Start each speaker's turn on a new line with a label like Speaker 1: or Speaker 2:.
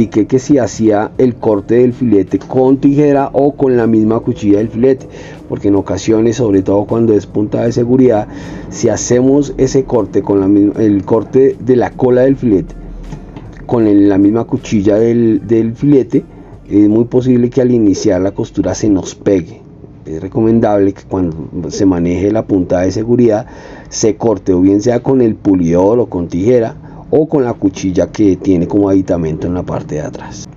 Speaker 1: que si hacía el corte del filete con tijera o con la misma cuchilla del filete, porque en ocasiones, sobre todo cuando es punta de seguridad, si hacemos ese corte con el corte de la cola del filete con la misma cuchilla del filete, es muy posible que al iniciar la costura se nos pegue. Es recomendable que cuando se maneje la punta de seguridad se corte o bien sea con el pulidor o con tijera o con la cuchilla que tiene como aditamento en la parte de atrás.